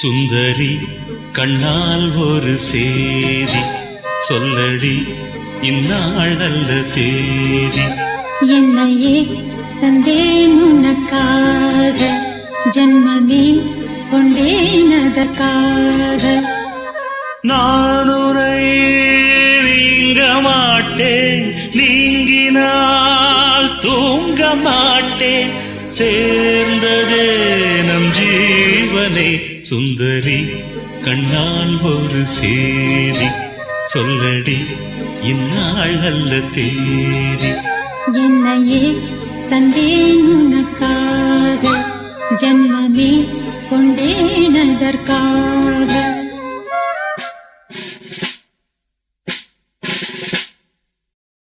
சுந்தரி கண்ணால் ஒரு சேதி சொல்லடி, இந்நாள் நல்ல தேதி. என்னையே தந்தேன் உனக்காக, ஜன்மமே கொண்டேன் அதற்காக. நான் உரை நீங்க மாட்டேன், நீங்கினால் தூங்க மாட்டேன். சேர்ந்ததே நம் ஜீவனே. சுந்தரி கண்ணால் ஒரு சேதி சொல்லடி, இந்நாள் நல்ல தேதி. என்னையே தந்தேன் உனக்காக, ஜன்மமே கொண்டேன் அதற்காக.